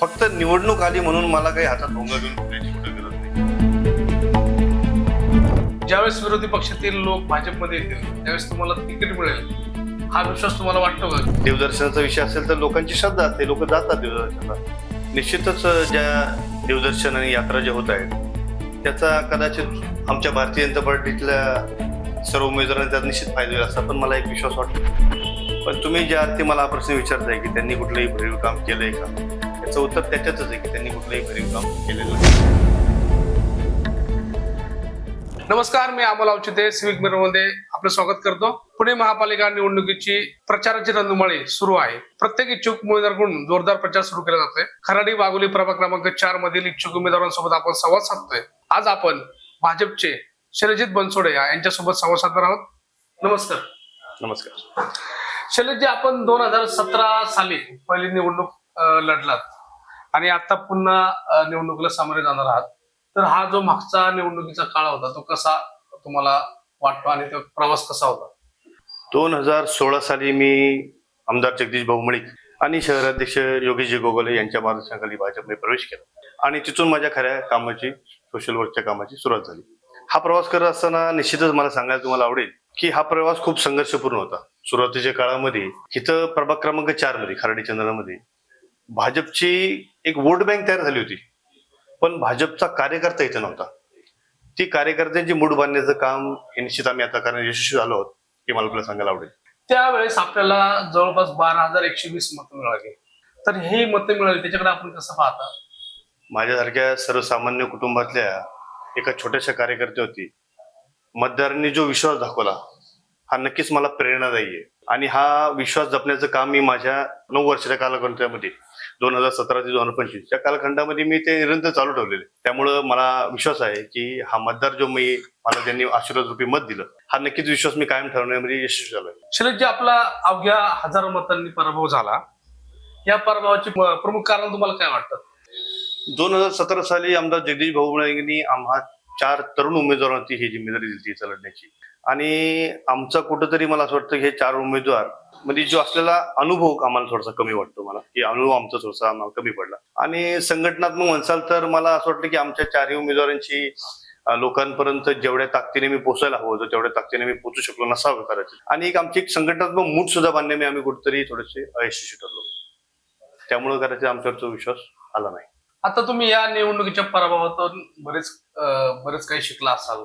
फक्त निवडणूक आली म्हणून मला काही हातात भोंगा घेऊन फिरायची कुठे गरज नाही. ज्यावेळेस विरोधी पक्षातील लोक भाजपमध्ये येतील त्यावेळेस तुम्हाला तिकीट मिळेल हा विश्वास तुम्हाला वाटतो का? देवदर्शनाचा विषय असेल तर लोकांची श्रद्धा असते, लोक जातात देवदर्शनाला. निश्चितच ज्या देवदर्शन आणि यात्रा ज्या होत आहेत त्याचा कदाचित आमच्या भारतीय जनता पार्टीतल्या सर्व उमेदवारांना त्यात निश्चित फायदा होईल असा पण मला एक विश्वास वाटतो. पण तुम्ही ज्या अर्थी मला हा प्रश्न विचारताय की त्यांनी कुठलंही भरीव काम केलंय का, याचं उत्तर त्याच्यातच आहे की त्यांनी कुठलंही भरीव काम केलेलं नाही. नमस्कार, मी अमोल अवचिते सिविक मिरर मध्ये आपलं स्वागत करतो. पुणे महापालिका निवडणुकीची प्रचाराची रणधुमाळी सुरू आहे. प्रत्येक इच्छुक उमेदवाराकडून जोरदार प्रचार सुरू केला जातोय. खराडी वाघोली प्रभाग क्रमांक 4 मधील इच्छुक उमेदवारांसोबत आपण संवाद साधतोय. आज आपण भाजपचे शैलजित बनसोडे यांच्यासोबत संवाद साधणार आहोत. नमस्कार. नमस्कार. शैलजी, आपण 2017 साली पहिली निवडणूक लढलात आणि आता पुन्हा निवडणुकीला सामोरे जाणार आहात. तर हा जो मागचा निवडणुकीचा काळ होता तो कसा तुम्हाला वाटतो आणि तो प्रवास कसा होता? 2016 साली मी आमदार जगदीश भाऊ मळीक आणि शहराध्यक्ष योगेशजी गोगोले यांच्या मार्गदर्शनाखाली भाजपने प्रवेश केला आणि तिथून माझ्या खऱ्या कामाची, सोशल वर्कच्या कामाची सुरुवात झाली. हा प्रवास करत असताना निश्चितच मला सांगायला तुम्हाला आवडेल की हा प्रवास खूप संघर्षपूर्ण होता. सुरुवातीच्या काळामध्ये इथं प्रभाग क्रमांक 4 मध्ये खराडी चंद्रामध्ये भाजपची एक वोट बँक तयार झाली होती, पण भाजपचा कार्यकर्ता इथं नव्हता. ती कार्यकर्त्यांची मूड बांधण्याचं काम हे निश्चित आम्ही आता कारण यशस्वी झालो आहोत हे मला तुला सांगायला आवडेल. त्यावेळेस आपल्याला जवळपास 12,120 मतं मिळाली. तर हे मतं मिळाली त्याच्याकडे आपण कसं पाहता? माझ्यासारख्या सर्वसामान्य कुटुंबातल्या एका छोट्याशा कार्यकर्ते होती. मतदारांनी जो विश्वास दाखवला हा नक्कीच मला प्रेरणादायी आहे आणि हा विश्वास जपण्याचं काम मी माझ्या 9 वर्षाच्या कालखंडामध्ये 2017 ते 2025 या कालखंडामध्ये मी ते निरंतर चालू ठेवलेले. त्यामुळं मला विश्वास आहे की हा मतदार जो मला त्यांनी आशीर्वाद रूपी मत दिलं हा नक्कीच विश्वास मी कायम ठेवण्यामध्ये यशस्वी झालोय. शैलजी, आपला अवघ्या हजारो मतांनी पराभव झाला. या पराभवाचे प्रमुख कारण तुम्हाला काय वाटतं? 2017 साली आमदार जगदीश भाऊ मळीक आम्हा 4 तरुण उमेदवारांची ही जिम्मेदारी दिली इथं लढण्याची आणि आमचा कुठंतरी मला असं वाटतं की हे 4 उमेदवार मध्ये जो असलेला अनुभव आम्हाला थोडासा कमी वाटतो. मला की अनुभव आमचा थोडासा आम्हाला कमी पडला आणि संघटनात्मक म्हणसाल तर मला असं वाटतं की आमच्या 4ही उमेदवारांची लोकांपर्यंत जेवढ्या ताकदीने मी पोहोचायला हवं होतं तेवढ्या ताकदीने मी पोहोचू शकलो नसावं कदाचित आणि आमची एक संघटनात्मक मूठ सुद्धा बांधण्याने आम्ही कुठेतरी थोडेसे अयशस्वी ठरलो. त्यामुळे कदाचित आमच्यावरचा विश्वास आला नाही. आता तुम्ही या निवडणुकीच्या पराभवातून बरेच काही शिकला असाल,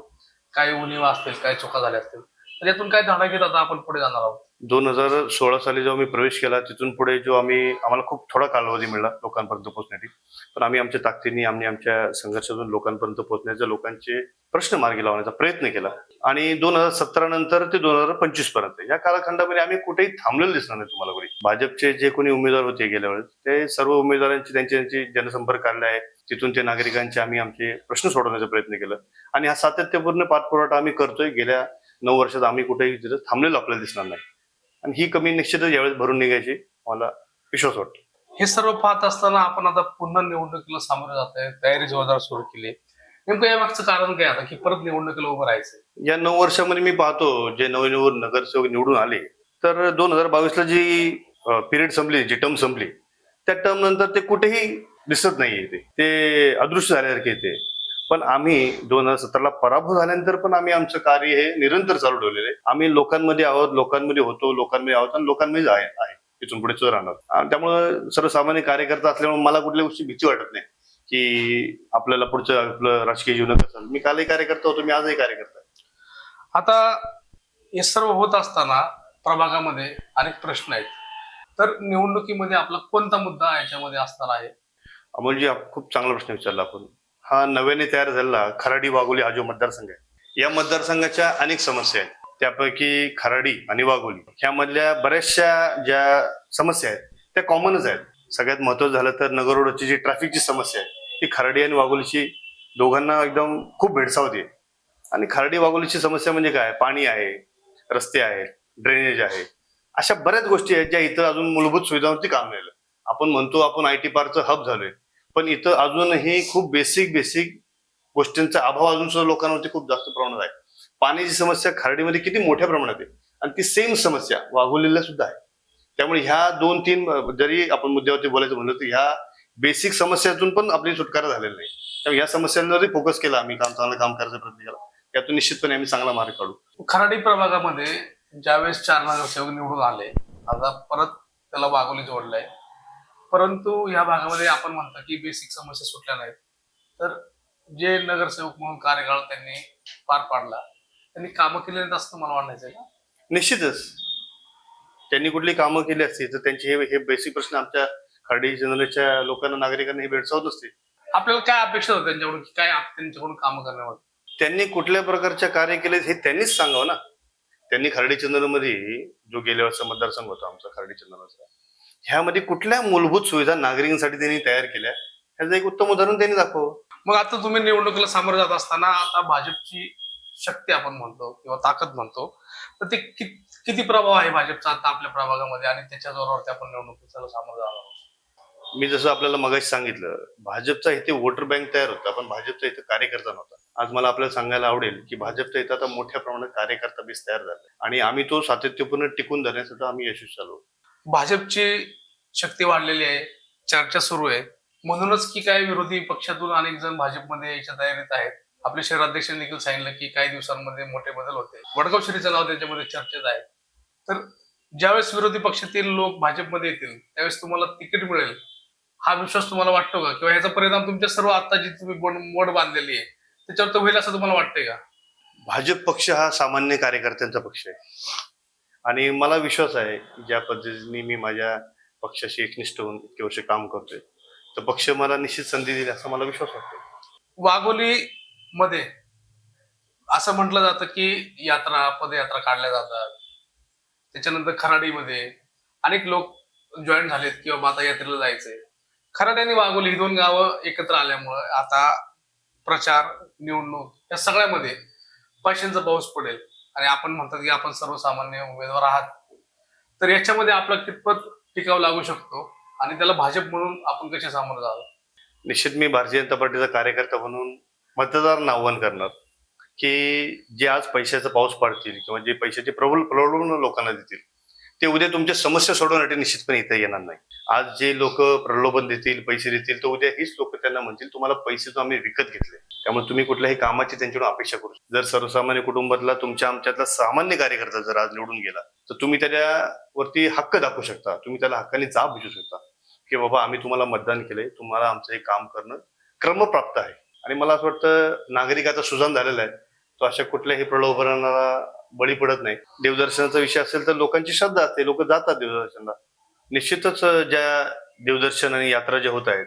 काही उणीवा असतील, काही चुका झाल्या असतील, तर यातून काय धडा घेत आता आपण पुढे जाणार आहोत? 2016 साली जेव्हा मी प्रवेश केला तिथून पुढे आम्हाला खूप थोडा कालावधी मिळाला लोकांपर्यंत पोहोचण्यासाठी, पण आम्ही आमच्या ताकदीने आमच्या संघर्षातून लोकांपर्यंत पोहोचण्याचा, लोकांचे प्रश्न मार्गी लावण्याचा प्रयत्न केला आणि 2017 नंतर ते 2025 पर्यंत या कालखंडामध्ये आम्ही कुठेही थांबलेलं दिसणार नाही तुम्हाला. कोणी भाजपचे जे कोणी उमेदवार होते गेल्या वेळेस ते सर्व उमेदवारांची त्यांची जनसंपर्क काढले आहे. तिथून ते नागरिकांचे आम्ही आमचे प्रश्न सोडवण्याचा प्रयत्न केला आणि हा सातत्यपूर्ण पाठपुरावा आम्ही करतोय. गेल्या 9 वर्षात आम्ही कुठेही तिथं थांबलेलो आपल्याला दिसणार नाही आणि ही कमी निश्चितच यावेळेस भरून निघायची मला विश्वास वाटतो. हे सर्व पाहत असताना आपण आता पुन्हा निवडणुकीला सामोरे जात आहे, तयारी जोरदार सुरू केली. नेमकं या मागचं कारण काय आता की परत निवडणुकीला उभं राहायचं? या 9 वर्षामध्ये मी पाहतो जे नवनिवड नगरसेवक निवडून आले तर 2022ला जी पिरियड संपली, जी टर्म संपली त्या टर्म नंतर ते कुठेही दिसत नाहीये, ते अदृश्य झाल्यासारखे येते. पण आम्ही 2017ला पराभव झाल्यानंतर पण आम्ही आमचं कार्य हे निरंतर चालू ठेवलेलं आहे. आम्ही लोकांमध्ये आहोत, लोकांमध्ये होतो, लोकांमध्ये आहोत आणि लोकांमध्ये आहे इथून पुढे सुद्धा राहणार. त्यामुळे सर्वसामान्य कार्यकर्ता असल्यामुळे मला कुठल्या गोष्टी भीती वाटत नाही की आपल्याला पुढचं आपलं राजकीय जीवन कसं. मी कालही कार्यकर्ता होतो, मी आजही कार्यकर्ता आहे. आता हे सर्व होत असताना प्रभागामध्ये अनेक प्रश्न आहेत, तर निवडणुकीमध्ये आपला कोणता मुद्दा याच्यामध्ये असणार आहे? अमोलजी, खूप चांगला प्रश्न विचारला आपण. हा नव्याने तयार झालेला खराडी वाघोली हा जो मतदारसंघ आहे या मतदारसंघाच्या अनेक समस्या आहेत. त्यापैकी खराडी आणि वाघोली ह्यामधल्या बऱ्याचशा ज्या समस्या आहेत त्या कॉमनच आहेत. सगळ्यात महत्वाचं झालं तर नगर रोडची जी ट्रॅफिकची समस्या आहे ती खराडी आणि वाघोलीची दोघांना एकदम खूप भेडसावते. आणि खराडी वाघोलीची समस्या म्हणजे काय, पाणी आहे, रस्ते आहेत, ड्रेनेज आहे, अशा बऱ्याच गोष्टी आहेत ज्या इथं अजून मूलभूत सुविधांवरती काम नाही. आपण म्हणतो आपण IT पार्कचं हब झालोय, पण इथं अजूनही खूप बेसिक गोष्टींचा अभाव अजून सुद्धा लोकांवरती खूप जास्त प्रमाणात आहे. पाण्याची समस्या खराडीमध्ये किती मोठ्या प्रमाणात आहे आणि ती सेम समस्या वाघोलीला सुद्धा आहे. त्यामुळे ह्या 2-3 जरी आपण मुद्द्यावरती बोलायचं म्हणलं तर बेसिक समस्यातून पण आपली सुटका झालेली नाही. त्यामुळे या समस्यांवरही फोकस केला आम्ही, चांगलं काम करायचा प्रयत्न केला. यातून निश्चितपणे आम्ही चांगला मार्ग काढू. खराडी प्रभागामध्ये ज्यावेळेस 4 नगरसेवक निवडून आले, आता परत त्याला वाघोली जोडलंय, परंतु या भागामध्ये आपण म्हणतो की बेसिक समस्या सुटल्या नाहीत. तर जे नगरसेवक म्हणून कार्यकाळ त्यांनी पार पाडला, त्यांनी कामं केली नाहीत असं मला वाटायचं का? निश्चितच त्यांनी कुठली कामं केली असती तर त्यांचे हे बेसिक प्रश्न आमच्या खर्डी जनरेच्या लोकांना, नागरिकांना हे भेडसावत नसते. आपल्याला काय अपेक्षा होत्या त्यांच्याकडून, की काय त्यांच्याकडून कामं करण्यावर? त्यांनी कुठल्या प्रकारच्या कार्य केले हे त्यांनीच सांगावं ना. त्यांनी खर्डी चंद्रमध्ये जो गेल्या वर्षी मतदारसंघ होता आमचा खर्डी चंद्रचा, ह्यामध्ये कुठल्या मूलभूत सुविधा नागरिकांसाठी त्यांनी तयार केल्या, ह्याचं एक उत्तम उदाहरण त्यांनी दाखवावं. मग आता तुम्ही निवडणुकीला सामोरं जात असताना आता भाजपची शक्ती आपण म्हणतो किंवा ताकद म्हणतो, तर ते किती प्रभाव आहे भाजपचा आता आपल्या प्रभागामध्ये आणि त्याच्या जोरावरती आपण निवडणुकीला सामोरं जाणार आहोत? मी जसं आपल्याला मगाशी सांगितलं, भाजपचा इथे वोटर बँक तयार होता, पण भाजपचा इथे कार्यकर्ता नव्हता. आज मला आपल्याला सांगायला आवडेल की भाजपचा इथं आता मोठ्या प्रमाणात कार्यकर्ता बेस तयार झाला आणि आम्ही तो सातत्यपूर्ण टिकून धरण्यासाठी आम्ही यशस्वी झालो. भाजपची शक्ती वाढलेली आहे, चर्चा सुरू आहे, म्हणूनच की काय विरोधी पक्षातून अनेक जण भाजपमध्ये यायच्या तयारीत आहेत. आपले शहराध्यक्षांनी देखील सांगितलं की काही दिवसांमध्ये मोठे बदल होते. वडगाव शरीचं नाव त्याच्यामध्ये चर्चेत आहे. तर ज्यावेळेस विरोधी पक्षातील लोक भाजपमध्ये येतील त्यावेळेस तुम्हाला तिकीट मिळेल हा विश्वास तुम्हाला वाटतो का? किंवा ह्याचा परिणाम तुमच्या सर्व आता जी तुम्ही मोड बांधलेली आहे त्याच्यावर तर होईल असं तुम्हाला वाटतंय का? भाजप पक्ष हा सामान्य कार्यकर्त्यांचा पक्ष आहे आणि मला विश्वास आहे ज्या पद्धतीने मी माझ्या पक्षाशी एकनिष्ठ होऊन इतके वर्ष काम करतोय, तर पक्ष मला निश्चित संधी देईल असा मला विश्वास वाटतो. वाघोली मध्ये असं म्हटलं जातं की यात्रा, पदयात्रा काढल्या जातात. त्याच्यानंतर खराडीमध्ये अनेक लोक जॉईन झालेत की बाबा आता यात्रेला जायचंय. खराडी आणि वाघोली ही 2 गावं एकत्र आल्यामुळे आता प्रचार, निवडणूक या सगळ्यामध्ये पैशांचा पाऊस पडेल आणि आपण म्हणतात की आपण सर्वसामान्य उमेदवार आहात. तर याच्यामध्ये आपला कितपत टिकाव लागू शकतो आणि त्याला भाजप म्हणून आपण कसे सामोरं जावं? निश्चित मी भारतीय जनता पार्टीचा कार्यकर्ता म्हणून मतदारांना आव्हान करणार की जे आज पैशाचा पाऊस पाडतील किंवा जे पैशाचे प्रलोभन लोकांना देतील, ते उद्या तुमच्या समस्या सोडवण्यासाठी निश्चितपणे इथे येणार नाही. आज जे लोक प्रलोभन देतील, पैसे देतील, तर उद्या हीच लोक त्यांना म्हणतील तुम्हाला पैसे तो आम्ही विकत घेतले, त्यामुळे तुम्ही कुठल्याही कामाची त्यांच्याकडून अपेक्षा करू. जर सर्वसामान्य कुटुंबातला तुमच्या आमच्यातला सामान्य कार्यकर्ता जर आज निवडून गेला तर तुम्ही त्याच्यावरती हक्क दाखवू शकता, तुम्ही त्याला हक्काने जाब बुजू शकता की बाबा आम्ही तुम्हाला मतदान केलंय, तुम्हाला आमचं हे काम करणं क्रमप्राप्त आहे. आणि मला असं वाटतं नागरिक आता सुजाण झालेला आहे, तो अशा कुठल्याही प्रलोभनाला बळी पडत नाही. देवदर्शनाचा विषय असेल तर लोकांची श्रद्धा असते, लोक जातात देवदर्शनाला. निश्चितच ज्या देवदर्शन आणि यात्रा ज्या होत आहेत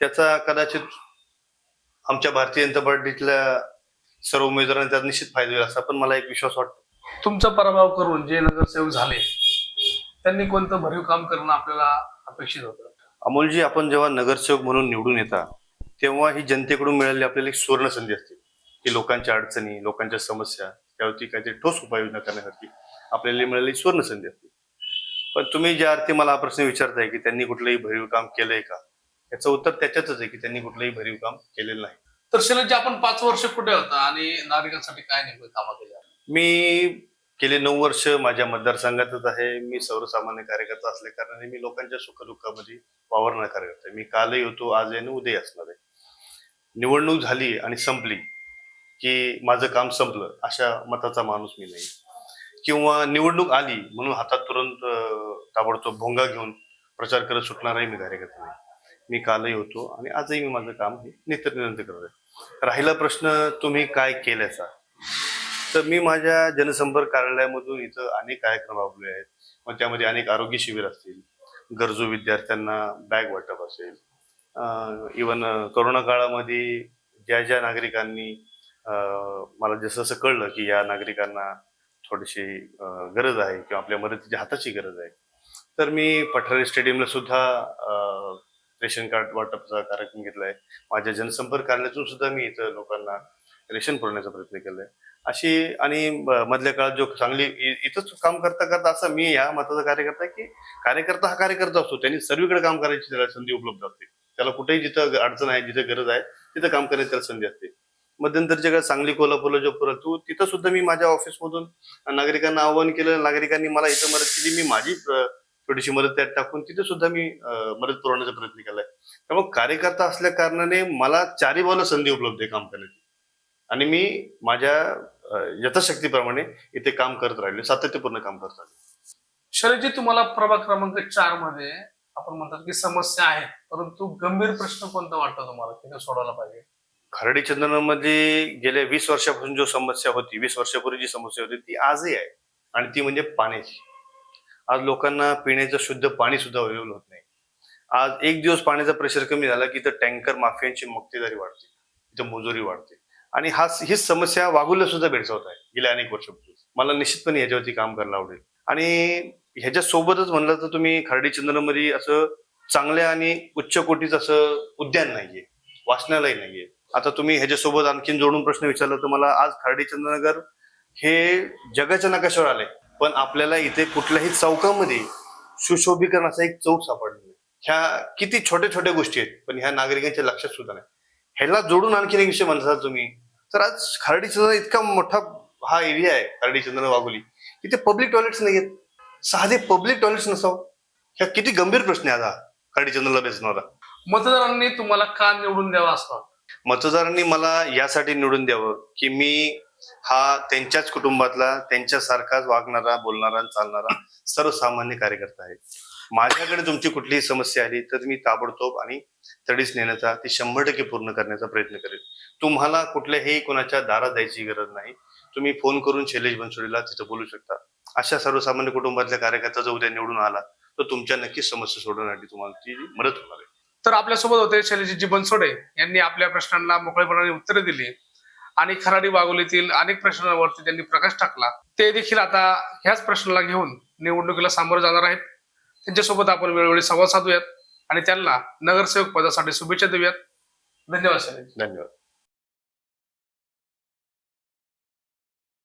त्याचा कदाचित आमच्या भारतीय जनता पार्टीतल्या सर्व उमेदवारांना त्यात निश्चित फायदा होईल असा पण मला एक विश्वास वाटतो. तुमचा पराभव करून जे नगरसेवक झाले त्यांनी कोणतं भरीव काम करणं आपल्याला अपेक्षित होतं? अमोलजी, आपण जेव्हा नगरसेवक म्हणून निवडून येता तेव्हा ही जनतेकडून मिळालेली आपल्याला एक सुवर्ण संधी असते की लोकांच्या अडचणी, लोकांच्या समस्या त्यावरती काहीतरी ठोस उपाययोजना करण्यासाठी आपल्याला मिळालेली सुवर्ण संधी असते. पण तुम्ही ज्या अर्थी मला हा प्रश्न विचारताय की त्यांनी कुठलंही भरीव काम केलंय का, याचं उत्तर त्याच्यातच आहे की त्यांनी कुठलंही भरीव काम केलेलं नाही. तर शैलजी, आपण 5 वर्ष कुठे होता आणि नागरिकांसाठी काय नेमकं कामं केली? मी गेले 9 वर्ष माझ्या मतदारसंघातच आहे. मी सर्वसामान्य कार्यकर्ता असल्या कारणाने मी लोकांच्या सुखदुःखामध्ये वावरणारा कार्यकर्ता आहे. मी कालही होतो, आज आहे, उद्या असणार आहे. निवडणूक झाली आणि संपली की माझं काम संपलं अशा मताचा माणूस मी नाही, किंवा निवडणूक आली म्हणून हातात तुरंत ताबडतोब भोंगा घेऊन प्रचार करत सुटणाराही मी कार्यकर्ता नाही. मी कालही होतो आणि आजही मी माझं काम हे निरंतर करत आहे. राहिला प्रश्न तुम्ही काय केल्याचा, तर मी माझ्या जनसंपर्क कार्यालयामधून इथं अनेक कार्यक्रम राबवले आहेत. मग त्यामध्ये अनेक आरोग्य शिबिर असतील, गरजू विद्यार्थ्यांना बॅग वाटप असेल, इवन कोरोना काळामध्ये ज्या ज्या नागरिकांनी मला जसं जसं कळलं की या नागरिकांना थोडीशी गरज आहे किंवा आपल्या मदतीच्या हाताची गरज आहे, तर मी पठारे स्टेडियमला सुद्धा रेशन कार्ड वाटपचा कार्यक्रम घेतलाय. माझ्या जनसंपर्क कार्यालयातून सुद्धा मी इथं लोकांना रेशन पुरवण्याचा प्रयत्न केलाय. अशी आणि मधल्या काळात जो चांगली इथंच काम करता करता असं मी या मताचा कार्यकर्ता आहे की कार्यकर्ता हा कार्यकर्ता असतो, त्यांनी सर्वीकडे काम करायची त्याला संधी उपलब्ध असते. त्याला कुठेही जिथं अडचण आहे, जिथं गरज आहे तिथं काम करण्याची त्याला संधी असते. मध्यंतरच्या काळात सांगली, कोल्हापूरला जो परंतु तिथं सुद्धा मी माझ्या ऑफिसमधून नागरिकांना आवाहन केलं, नागरिकांनी मला इथं मदत केली. मी माझी थोडीशी मदत त्यात टाकून तिथे सुद्धा मी मदत पुरवण्याचा प्रयत्न केलाय. त्यामुळे कार्यकर्ता असल्या कारणाने मला चारी बाजूला संधी उपलब्ध आहे काम करण्याची आणि मी माझ्या यथाशक्तीप्रमाणे इथे काम करत राहिले, सातत्यपूर्ण काम करत राहिले. शैलेशजी, तुम्हाला प्रभाग क्रमांक 4 मध्ये आपण म्हणतात की समस्या आहे, परंतु गंभीर प्रश्न कोणता वाटतो तुम्हाला की तो सोडवला पाहिजे? खराडी चंदनामध्ये गेल्या 20 वर्षापासून जो समस्या होती, 20 वर्षापूर्वी जी समस्या होती ती आजही आहे आणि ती म्हणजे पाण्याची. आज लोकांना पिण्याचं शुद्ध पाणी सुद्धा अवेलेबल होत नाही. आज एक दिवस पाण्याचा प्रेशर कमी झाला की इथं टँकर माफियांची मक्तेदारी वाढते, इथं मुजोरी वाढते आणि हीच समस्या वाघूला सुद्धा भेडसावत आहे गेल्या अनेक वर्षापासून. मला निश्चितपणे ह्याच्यावरती काम करायला आवडेल आणि ह्याच्या सोबतच म्हणलं तर तुम्ही खराडी चंदनामध्ये असं चांगल्या आणि उच्च कोटीचं असं उद्यान नाहीये, वाचनालय नाहीये. आता तुम्ही ह्याच्यासोबत आणखीन जोडून प्रश्न विचारला तर मला आज खराडी चंद्रनगर हे जगाच्या नकाशावर आलंय, पण आपल्याला इथे कुठल्याही चौकामध्ये सुशोभीकरणाचा एक चौक सापडला नाही. ह्या किती छोट्या छोट्या गोष्टी आहेत, पण ह्या नागरिकांच्या लक्षात सुद्धा नाही. ह्याला जोडून आणखीन एक विषय म्हणतात तुम्ही, तर आज खराडी चंद्रनगर इतका मोठा हा एरिया आहे खराडी चंद्रनगर वाघोली, इथे पब्लिक टॉयलेट्स नाहीयेत. साधे पब्लिक टॉयलेट्स नसावं, ह्या किती गंभीर प्रश्न आहे आता खराडी चंद्रनगरला बेसणारा. मतदारांनी तुम्हाला का निवडून द्यावा असं वाटतं? मतदारांनी मला यासाठी निवडून द्यावं की मी हा त्यांच्याच कुटुंबातला, त्यांच्यासारखाच वागणारा, बोलणारा, चालणारा सर्वसामान्य कार्यकर्ता आहे. माझ्याकडे तुमची कुठलीही समस्या आली तर मी ताबडतोब आणि तडीस नेण्याचा, ती 100% पूर्ण करण्याचा प्रयत्न करेन. तुम्हाला कुठल्याही कोणाच्या दारात जायची गरज नाही. तुम्ही फोन करून शैलेश बनसोडेला तिथं बोलू शकता. अशा सर्वसामान्य कुटुंबातल्या कार्यकर्ता जर उद्या निवडून आला तर तुमच्या नक्कीच समस्या सोडवण्यासाठी तुम्हाला ती मदत होणार आहे. तर आपल्यासोबत होते शैलेशजी बनसोडे यांनी आपल्या प्रश्नांना मोकळेपणाने उत्तरे दिली आणि खराडी वाघोलीतील अनेक प्रश्नांवरती त्यांनी प्रकाश टाकला. ते देखील आता ह्याच प्रश्नाला घेऊन निवडणुकीला सामोरे जाणार आहेत. त्यांच्यासोबत आपण वेळोवेळी संवाद साधूयात आणि त्यांना नगरसेवक पदासाठी शुभेच्छा देऊयात. धन्यवाद शैलेश. धन्यवाद.